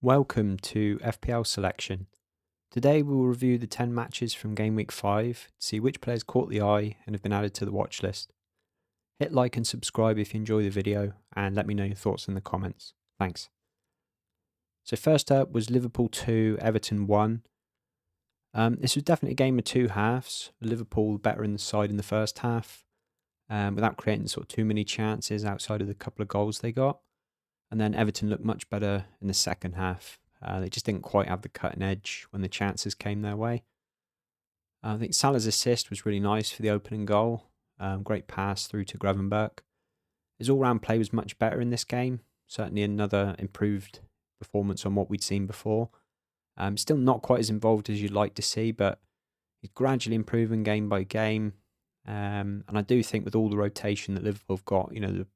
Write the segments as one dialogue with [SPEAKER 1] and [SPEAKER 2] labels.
[SPEAKER 1] Welcome to FPL Selection. Today we will review the 10 matches from Game Week 5 to see which players caught the eye and have been added to the watch list. Hit like and subscribe if you enjoy the video and let me know your thoughts in the comments. Thanks. So first up was Liverpool 2, Everton 1. This was definitely a game of two halves. Liverpool better in the side in the first half without creating sort of too many chances outside of the couple of goals they got. And then Everton looked much better in the second half. They just didn't quite have the cutting edge when the chances came their way. I think Salah's assist was really nice for the opening goal. Great pass through to Gravenberch. His all-round play was much better in this game. Certainly another improved performance on what we'd seen before. Still not quite as involved as you'd like to see, but he's gradually improving game by game. And I do think with all the rotation that Liverpool have got, the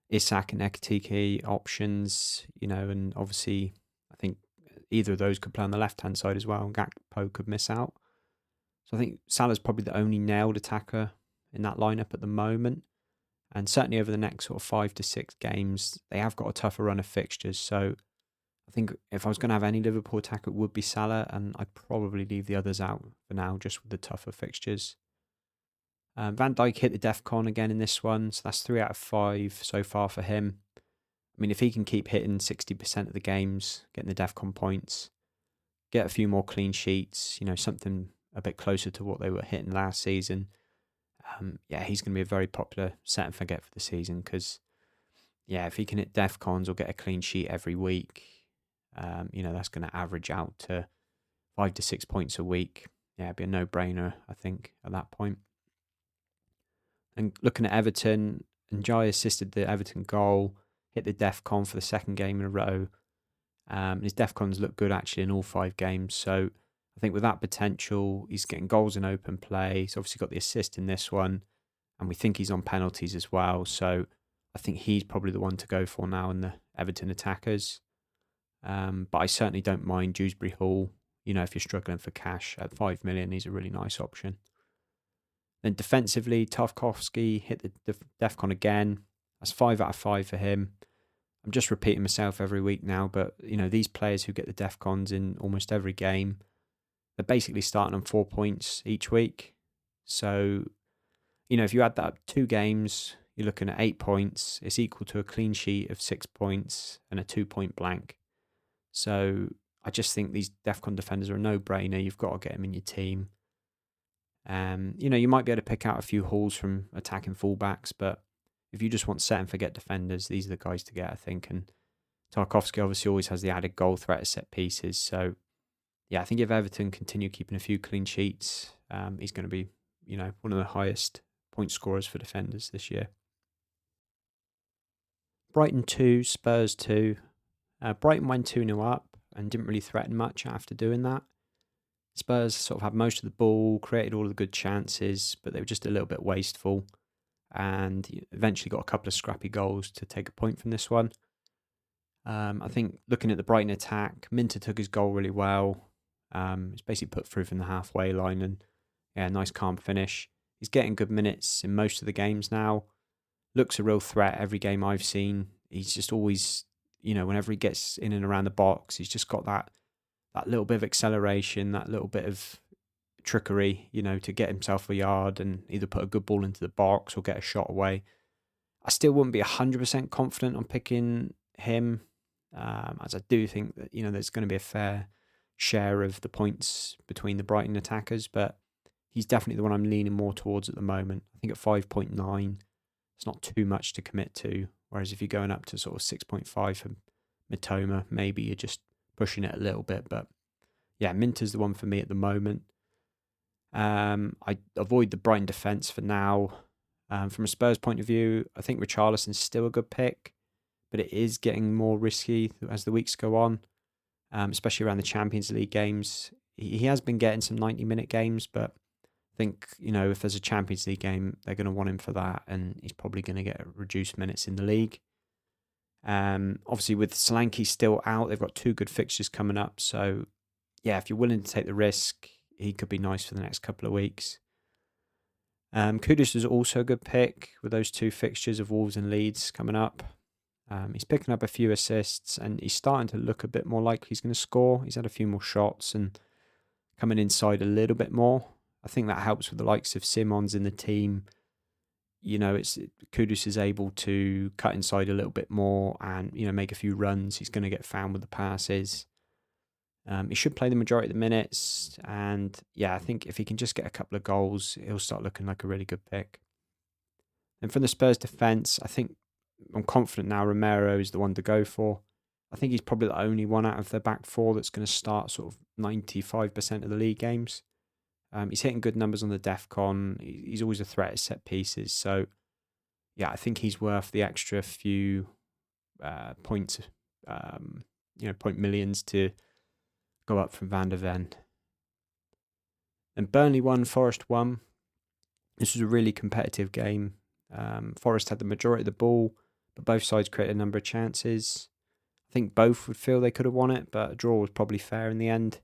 [SPEAKER 1] Isak and Ekitike options, and obviously I think either of those could play on the left-hand side as well, and Gakpo could miss out. So I think Salah's probably the only nailed attacker in that lineup at the moment. And certainly over the next sort of 5 to 6 games, they have got a tougher run of fixtures. So I think if I was going to have any Liverpool attacker, it would be Salah, and I'd probably leave the others out for now, just with the tougher fixtures. Van Dijk hit the DEFCON again in this one, so that's 3 out of 5 so far for him. I mean, if he can keep hitting 60% of the games, getting the DEFCON points, get a few more clean sheets, something a bit closer to what they were hitting last season, he's going to be a very popular set and forget for the season because, if he can hit DEFCONs or get a clean sheet every week, that's going to average out to 5 to 6 points a week. Yeah, it'd be a no-brainer, I think, at that point. And looking at Everton, Njai assisted the Everton goal, hit the DEFCON for the second game in a row. His DEFCONs look good actually in all 5 games. So I think with that potential, he's getting goals in open play. He's obviously got the assist in this one. And we think he's on penalties as well. So I think he's probably the one to go for now in the Everton attackers. But I certainly don't mind Dewsbury Hall. If you're struggling for cash at 5 million, he's a really nice option. Then defensively, Tarkowski hit the DEFCON again. That's 5 out of 5 for him. I'm just repeating myself every week now, but these players who get the DEFCONs in almost every game, they're basically starting on 4 points each week. So, if you add that up 2 games, you're looking at 8 points. It's equal to a clean sheet of 6 points and a 2-point blank. So I just think these DEFCON defenders are a no-brainer. You've got to get them in your team. You might be able to pick out a few hauls from attacking fullbacks, but if you just want set and forget defenders, these are the guys to get, I think. And Tarkowski obviously always has the added goal threat of set pieces. So, I think if Everton continue keeping a few clean sheets, he's going to be, one of the highest point scorers for defenders this year. Brighton 2, Spurs 2. Brighton went 2-0 up and didn't really threaten much after doing that. Spurs sort of had most of the ball, created all of the good chances, but they were just a little bit wasteful and eventually got a couple of scrappy goals to take a point from this one. I think looking at the Brighton attack, Minter took his goal really well. It's basically put through from the halfway line and nice calm finish. He's getting good minutes in most of the games now. Looks a real threat every game I've seen. He's just always, whenever he gets in and around the box, he's just got that little bit of acceleration, that little bit of trickery, to get himself a yard and either put a good ball into the box or get a shot away. I still wouldn't be 100% confident on picking him, as I do think that, there's going to be a fair share of the points between the Brighton attackers, but he's definitely the one I'm leaning more towards at the moment. I think at 5.9, it's not too much to commit to, whereas if you're going up to sort of 6.5 for Mitoma, maybe you're just pushing it a little bit, but Minter's the one for me at the moment. I avoid the Brighton defence for now. From a Spurs point of view, I think Richarlison's still a good pick, but it is getting more risky as the weeks go on, especially around the Champions League games. He has been getting some 90-minute games, but I think, if there's a Champions League game, they're going to want him for that, and he's probably going to get reduced minutes in the league. Obviously with Solanke still out, they've got 2 good fixtures coming up. So if you're willing to take the risk, he could be nice for the next couple of weeks. Kudus is also a good pick with those 2 fixtures of Wolves and Leeds coming up. He's picking up a few assists and he's starting to look a bit more like he's going to score. He's had a few more shots and coming inside a little bit more. I think that helps with the likes of Simons in the team. It's Kudus is able to cut inside a little bit more and, make a few runs. He's going to get found with the passes. He should play the majority of the minutes. And yeah, I think if he can just get a couple of goals, he'll start looking like a really good pick. And from the Spurs defence, I'm confident now Romero is the one to go for. I think he's probably the only one out of the back four that's going to start sort of 95% of the league games. He's hitting good numbers on the DEFCON. He's always a threat at set pieces. So, yeah, I think he's worth the extra few points, point millions to go up from Van der Ven. And Burnley won, Forest won. This was a really competitive game. Forest had the majority of the ball, but both sides created a number of chances. I think both would feel they could have won it, but a draw was probably fair in the end.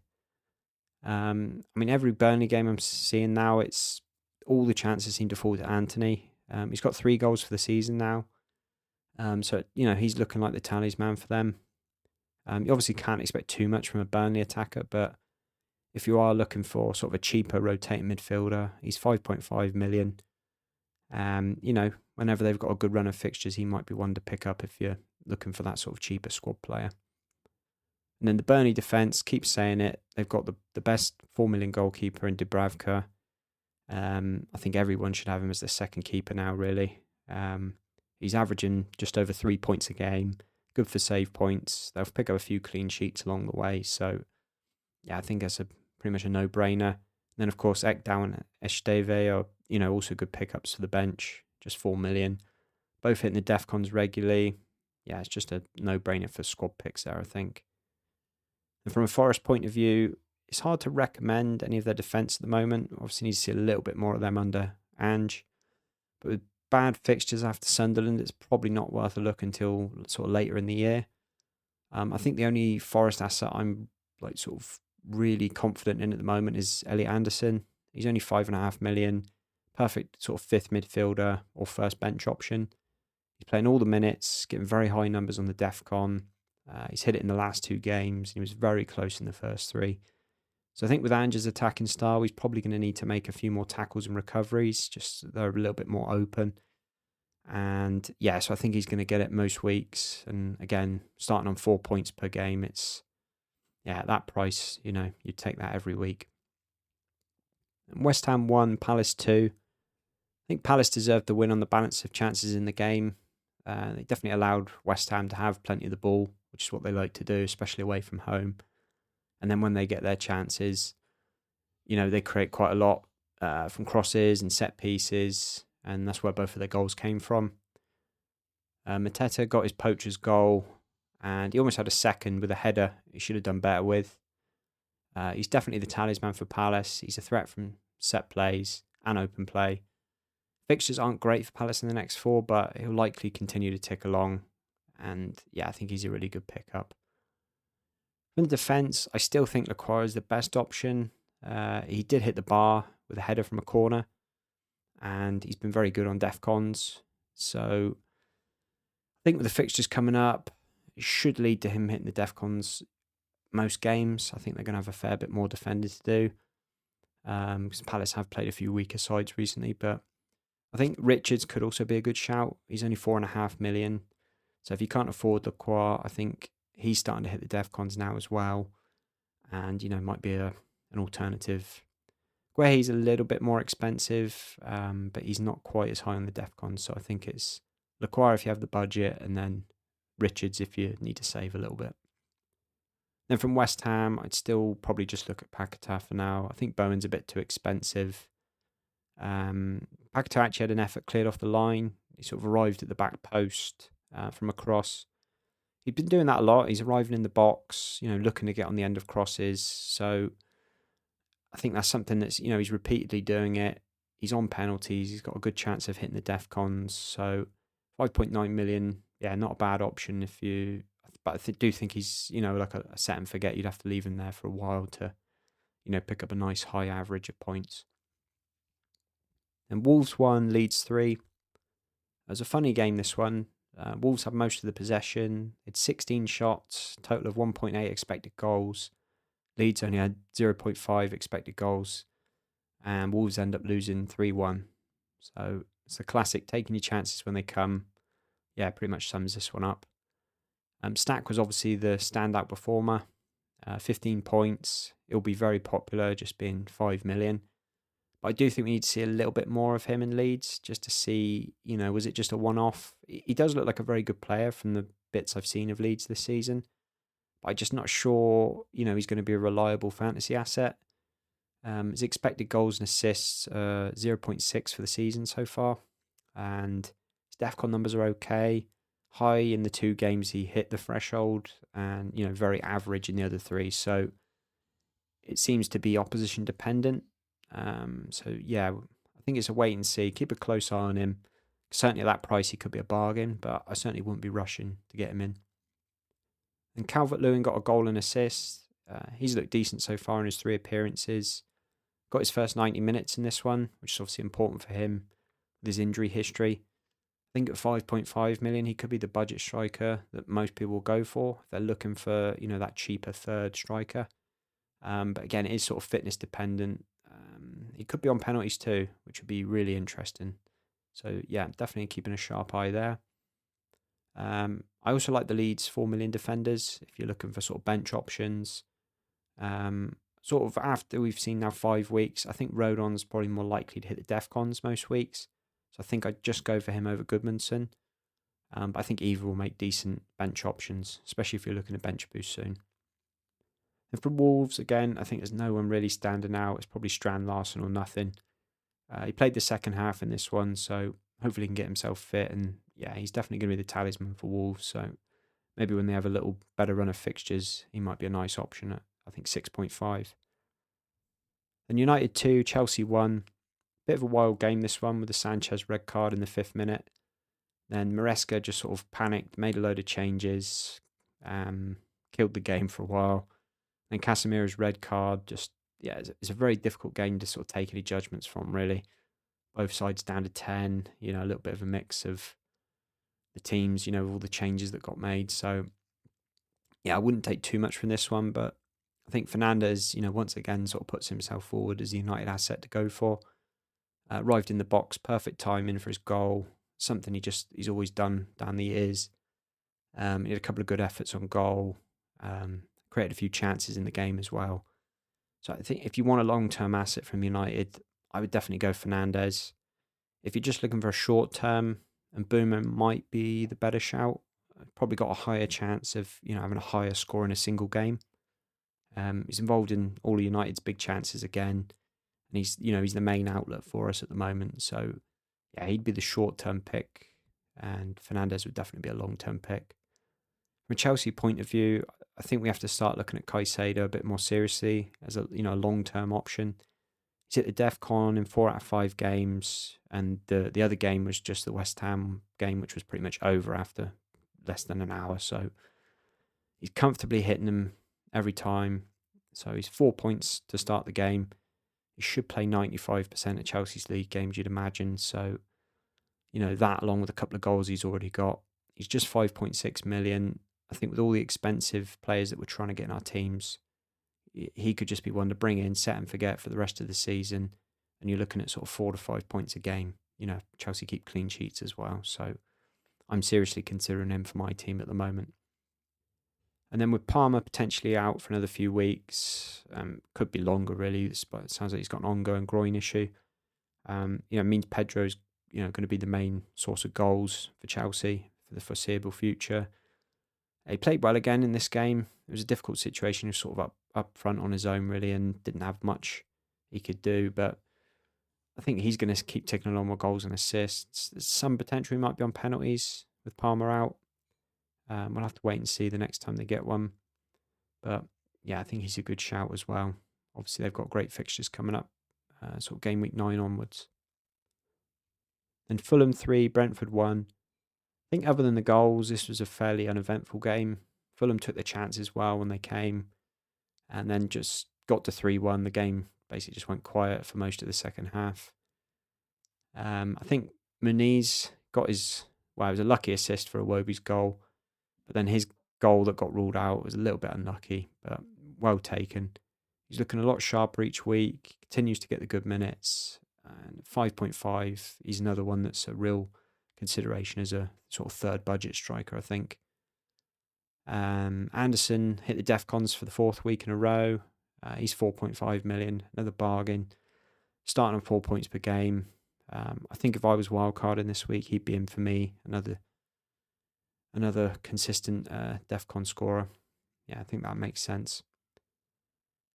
[SPEAKER 1] Every Burnley game I'm seeing now, it's all the chances seem to fall to Anthony. He's got 3 goals for the season now. So, he's looking like the talisman for them. You obviously can't expect too much from a Burnley attacker, but if you are looking for sort of a cheaper rotating midfielder, he's 5.5 million. Whenever they've got a good run of fixtures, he might be one to pick up if you're looking for that sort of cheaper squad player. And then the Burnley defence, keeps saying it, they've got the best 4 million goalkeeper in Dubravka. I think everyone should have him as their second keeper now, really. He's averaging just over 3 points a game, good for save points. They'll pick up a few clean sheets along the way. So, yeah, I think that's pretty much a no-brainer. And then, of course, Ekdal and Esteve are, also good pickups for the bench, just 4 million. Both hitting the DEFCONs regularly. Yeah, it's just a no-brainer for squad picks there, I think. And from a Forest point of view, it's hard to recommend any of their defence at the moment. Obviously, need to see a little bit more of them under Ange. But with bad fixtures after Sunderland, it's probably not worth a look until sort of later in the year. I think the only Forest asset I'm sort of really confident in at the moment is Elliot Anderson. He's only 5.5 million. Perfect sort of fifth midfielder or first bench option. He's playing all the minutes, getting very high numbers on the DEFCON. He's hit it in the last 2 games. He was very close in the first 3. So I think with Ange's attacking style, he's probably going to need to make a few more tackles and recoveries, just so they're a little bit more open. And yeah, so I think he's going to get it most weeks. And again, starting on 4 points per game, it's, at that price, you'd take that every week. And West Ham 1, Palace 2. I think Palace deserved the win on the balance of chances in the game. They definitely allowed West Ham to have plenty of the ball, which is what they like to do, especially away from home. And then when they get their chances, they create quite a lot from crosses and set pieces, and that's where both of their goals came from. Mateta got his poacher's goal, and he almost had a second with a header he should have done better with. He's definitely the talisman for Palace. He's a threat from set plays and open play. Fixtures aren't great for Palace in the next 4, but he'll likely continue to tick along. And yeah, I think he's a really good pickup. In defence, I still think Lacroix is the best option. He did hit the bar with a header from a corner, and he's been very good on DEFCONs. So I think with the fixtures coming up, it should lead to him hitting the DEFCONs most games. I think they're going to have a fair bit more defending to do, because Palace have played a few weaker sides recently. But I think Richards could also be a good shout. He's only 4.5 million. So if you can't afford Lacroix, I think he's starting to hit the DEFCONs now as well. And, might be an alternative. Guehi's a little bit more expensive, but he's not quite as high on the DEFCONs. So I think it's Lacroix if you have the budget, and then Richards if you need to save a little bit. Then from West Ham, I'd still probably just look at Paquetá for now. I think Bowen's a bit too expensive. Paquetá actually had an effort cleared off the line. He sort of arrived at the back post from a cross. He'd been doing that a lot. He's arriving in the box, looking to get on the end of crosses. So I think that's something that's, he's repeatedly doing it. He's on penalties. He's got a good chance of hitting the DEFCONs. So 5.9 million, not a bad option if you... But I do think he's, like a set and forget. You'd have to leave him there for a while to, pick up a nice high average of points. And Wolves 1, Leeds 3. It was a funny game, this one. Wolves had most of the possession. It's 16 shots, total of 1.8 expected goals. Leeds only had 0.5 expected goals, and Wolves end up losing 3-1. So it's a classic, taking your chances when they come. Yeah, pretty much sums this one up. Stack was obviously the standout performer. 15 points. It'll be very popular, just being 5 million. But I do think we need to see a little bit more of him in Leeds, just to see, was it just a one-off? He does look like a very good player from the bits I've seen of Leeds this season. But I'm just not sure, he's going to be a reliable fantasy asset. His expected goals and assists, 0.6 for the season so far. And his DEFCON numbers are okay. High in the 2 games he hit the threshold, and very average in the other 3. So it seems to be opposition dependent. So yeah, I think it's a wait and see. Keep a close eye on him. Certainly at that price he could be a bargain, but I certainly wouldn't be rushing to get him in. And Calvert-Lewin got a goal and assist. He's looked decent so far in his 3 appearances. Got his first 90 minutes in this one, which is obviously important for him with his injury history. I think at 5.5 million, he could be the budget striker that most people will go for if they're looking for, that cheaper third striker. But again, it is sort of fitness dependent. He could be on penalties too, which would be really interesting. So yeah, definitely keeping a sharp eye there. I also like the Leeds 4 million defenders if you're looking for sort of bench options. Sort of after we've seen now 5 weeks, I think Rodon's probably more likely to hit the DEFCONs most weeks. So I think I'd just go for him over Goodmanson. But I think either will make decent bench options, especially if you're looking at bench boost soon. And for Wolves, again, I think there's no one really standing out. It's probably Strand Larson or nothing. He played the second half in this one, so hopefully he can get himself fit. And yeah, he's definitely going to be the talisman for Wolves. So maybe when they have a little better run of fixtures, he might be a nice option at, I think, 6.5. And United 2, Chelsea 1. Bit of a wild game this one with the Sanchez red card in the 5th minute. Then Maresca just sort of panicked, made a load of changes, killed the game for a while. Then Casemiro's red card, it's a very difficult game to sort of take any judgments from, really. Both sides down to 10, a little bit of a mix of the teams, with all the changes that got made. So, yeah, I wouldn't take too much from this one, but I think Fernandes, once again sort of puts himself forward as the United asset to go for. Arrived in the box, perfect timing for his goal. Something he's always done down the years. He had a couple of good efforts on goal. Created a few chances in the game as well. So I think if you want a long-term asset from United, I would definitely go Fernandes. If you're just looking for a short term, and Boomer might be the better shout. Probably got a higher chance of having a higher score in a single game. He's involved in all of United's big chances again. And he's the main outlet for us at the moment. So, yeah, he'd be the short-term pick, and Fernandes would definitely be a long-term pick. From a Chelsea point of view, I think we have to start looking at Caicedo a bit more seriously as a long-term option. He's hit the DEFCON in 4 out of 5 games, and the other game was just the West Ham game, which was pretty much over after less than an hour. So he's comfortably hitting them every time. So he's 4 points to start the game. He should play 95% of Chelsea's league games, you'd imagine. So, that along with a couple of goals he's already got. He's just 5.6 million. I think with all the expensive players that we're trying to get in our teams, he could just be one to bring in, set and forget for the rest of the season. And you're looking at sort of 4 to 5 points a game. Chelsea keep clean sheets as well. So I'm seriously considering him for my team at the moment. And then with Palmer potentially out for another few weeks, could be longer really, but it sounds like he's got an ongoing groin issue. It means Pedro's going to be the main source of goals for Chelsea for the foreseeable future. He played well again in this game. It was a difficult situation. He was sort of up front on his own really, and didn't have much he could do. But I think he's going to keep ticking along with goals and assists. There's some potential he might be on penalties with Palmer out. We'll have to wait and see the next time they get one. But yeah, I think he's a good shout as well. Obviously, they've got great fixtures coming up, sort of game week 9 onwards. Then Fulham 3, Brentford 1. I think other than the goals, this was a fairly uneventful game. Fulham took their chances well when they came, and then just got to 3-1. The game basically just went quiet for most of the second half. I think Muniz got his Well, it was a lucky assist for Iwobi's goal, but then his goal that got ruled out was a little bit unlucky, but well taken. He's looking a lot sharper each week, continues to get the good minutes, and 5.5, he's another one that's a real consideration as a sort of third budget striker, I think. Anderson hit the DEFCONs for the fourth week in a row. He's 4.5 million, another bargain. Starting on 4 points per game. I think if I was wildcarding this week, he'd be in for me. Another consistent DEFCON scorer. Yeah, I think that makes sense.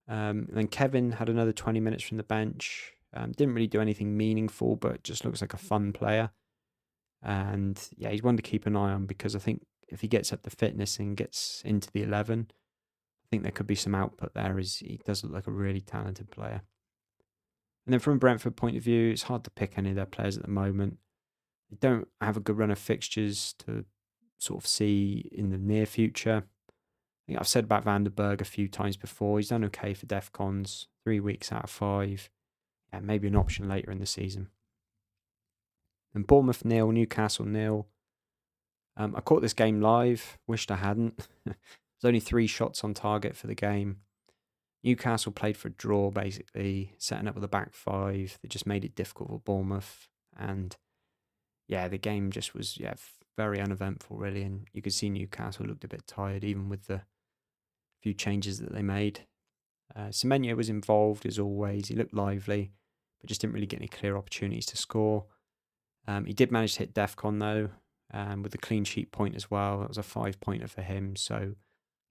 [SPEAKER 1] Then Kevin had another 20 minutes from the bench. Didn't really do anything meaningful, but just looks like a fun player. And yeah, he's one to keep an eye on because I think if he gets up to fitness and gets into the 11, I think there could be some output there as he does look like a really talented player. And then from a Brentford point of view, it's hard to pick any of their players at the moment. They don't have a good run of fixtures to sort of see in the near future. I think I've said about Van der Berg a few times before. He's done okay for DEFCONs, 3 weeks out of 5. Yeah, maybe an option later in the season. And Bournemouth 0, Newcastle 0. I caught this game live. Wished I hadn't. There's only 3 shots on target for the game. Newcastle played for a draw, basically, setting up with a back 5. They just made it difficult for Bournemouth. And yeah, the game just was very uneventful, really. And you could see Newcastle looked a bit tired, even with the few changes that they made. Semenyo was involved as always. He looked lively, but just didn't really get any clear opportunities to score. He did manage to hit DEFCON though, with a clean sheet point as well. That was a 5-pointer for him. So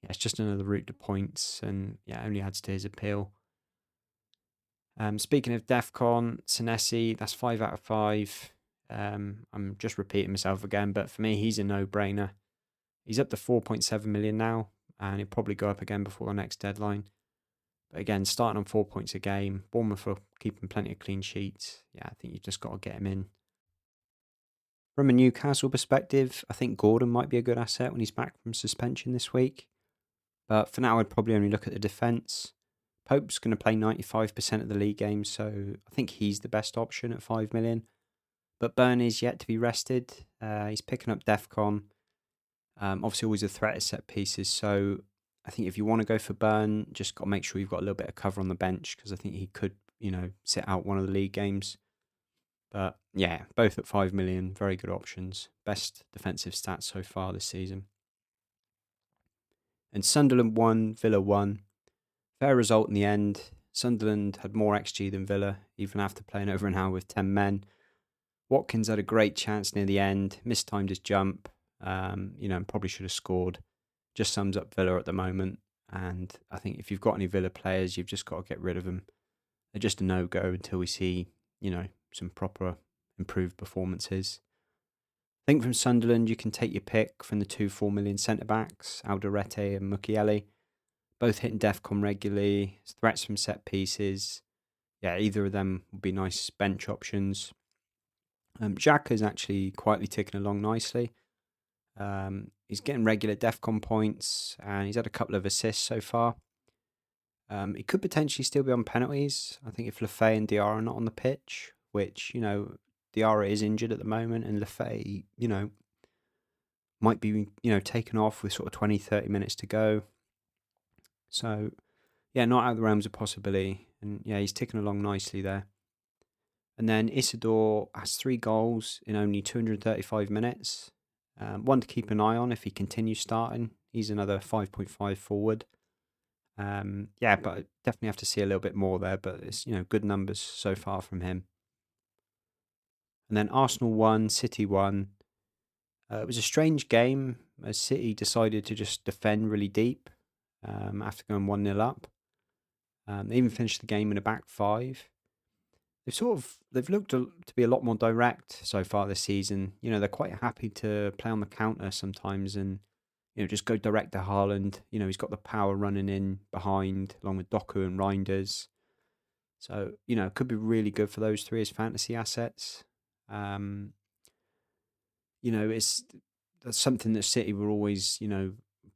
[SPEAKER 1] yeah, it's just another route to points, and yeah, only adds to his appeal. Speaking of DEFCON, Senesi, that's 5 out of 5. I'm just repeating myself again, but for me, he's a no-brainer. He's up to 4.7 million now, and he'll probably go up again before the next deadline. But again, starting on 4 points a game, Bournemouth are keeping plenty of clean sheets. Yeah, I think you've just got to get him in. From a Newcastle perspective, I think Gordon might be a good asset when he's back from suspension this week. But for now, I'd probably only look at the defence. Pope's going to play 95% of the league games, so I think he's the best option at 5 million. But Burn is yet to be rested. He's picking up DEFCON. Obviously, always a threat at set pieces. So I think if you want to go for Burn, just got to make sure you've got a little bit of cover on the bench because I think he could, sit out one of the league games. But yeah, both at 5 million, very good options. Best defensive stats so far this season. And Sunderland 1, Villa 1. Fair result in the end. Sunderland had more XG than Villa, even after playing over an hour with 10 men. Watkins had a great chance near the end, mistimed his jump, and probably should have scored. Just sums up Villa at the moment. And I think if you've got any Villa players, you've just got to get rid of them. They're just a no-go until we see, some proper improved performances. I think from Sunderland, you can take your pick from the 2 4 million centre-backs, Alderete and Mukiele. Both hitting DEFCON regularly, threats from set pieces. Yeah, either of them would be nice bench options. Xhaka's actually quietly ticking along nicely. He's getting regular DEFCON points, and he's had a couple of assists so far. He could potentially still be on penalties. I think if Lefay and Diarra are not on the pitch, which, Diarra is injured at the moment, and Lefay, might be, taken off with sort of 20, 30 minutes to go. So, yeah, not out of the realms of possibility. And yeah, he's ticking along nicely there. And then Isidore has 3 goals in only 235 minutes. One to keep an eye on if he continues starting. He's another 5.5 forward. But definitely have to see a little bit more there. But it's, good numbers so far from him. And then Arsenal 1, City 1. It was a strange game as City decided to just defend really deep after going 1-0 up. They even finished the game in a back 5. They've looked to be a lot more direct so far this season. They're quite happy to play on the counter sometimes and, just go direct to Haaland. He's got the power running in behind along with Doku and Reinders. So, it could be really good for those 3 as fantasy assets. That's something that City were always,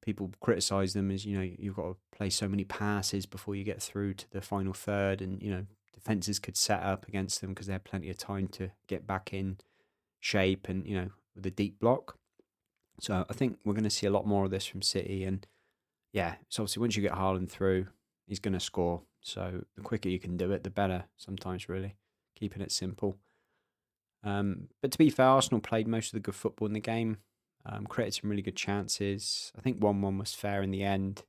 [SPEAKER 1] people criticise them as, you've got to play so many passes before you get through to the final third and, defences could set up against them because they had plenty of time to get back in shape and, with a deep block. So I think we're going to see a lot more of this from City. And yeah, so obviously once you get Haaland through, he's going to score. So the quicker you can do it, the better sometimes, really, keeping it simple. But to be fair, Arsenal played most of the good football in the game, created some really good chances. I think 1-1 was fair in the end.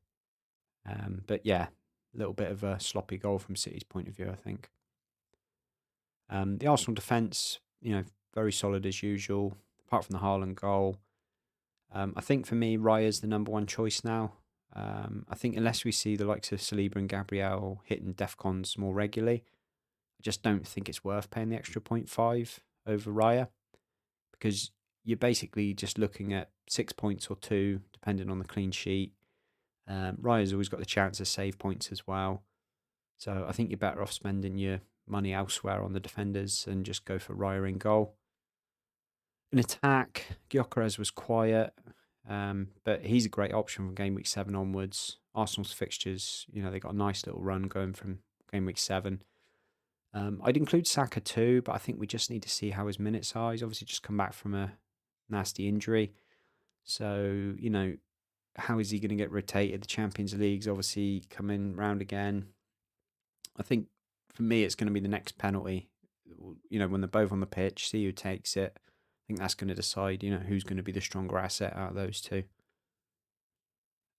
[SPEAKER 1] But yeah, a little bit of a sloppy goal from City's point of view, I think. The Arsenal defence, very solid as usual, apart from the Haaland goal. I think for me, Raya's the number one choice now. I think unless we see the likes of Saliba and Gabriel hitting DEFCONs more regularly, I just don't think it's worth paying the extra 0.5 over Raya, because you're basically just looking at 6 points or 2, depending on the clean sheet. Raya's always got the chance to save points as well. So I think you're better off spending your money elsewhere on the defenders and just go for Raya in goal. In attack, Gyökeres was quiet, but he's a great option from game week 7 onwards. Arsenal's fixtures, they got a nice little run going from game week 7. I'd include Saka too, but I think we just need to see how his minutes are. He's obviously just come back from a nasty injury. So, how is he going to get rotated? The Champions League's obviously coming round again. I think for me, it's going to be the next penalty. When they're both on the pitch, see who takes it. I think that's going to decide, who's going to be the stronger asset out of those two.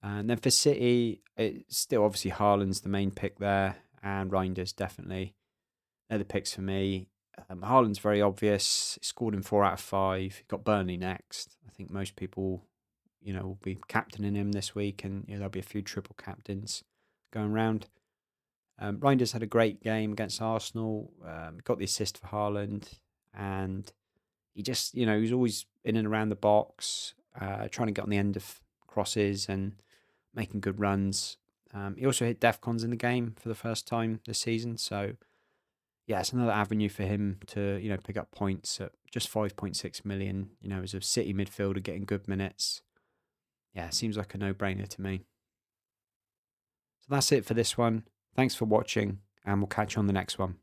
[SPEAKER 1] And then for City, it's still obviously Haaland's the main pick there, and Reinders definitely. They're the picks for me. Haaland's very obvious. He scored in 4 out of 5. He got Burnley next. I think most people, will be captaining him this week, and there'll be a few triple captains going round. Reinders had a great game against Arsenal. Got the assist for Haaland, and he just, he was always in and around the box, trying to get on the end of crosses and making good runs. He also hit DEFCONs in the game for the first time this season, so yeah, it's another avenue for him to, pick up points at just 5.6 million, as a City midfielder getting good minutes. Yeah, seems like a no-brainer to me. So that's it for this one. Thanks for watching, and we'll catch you on the next one.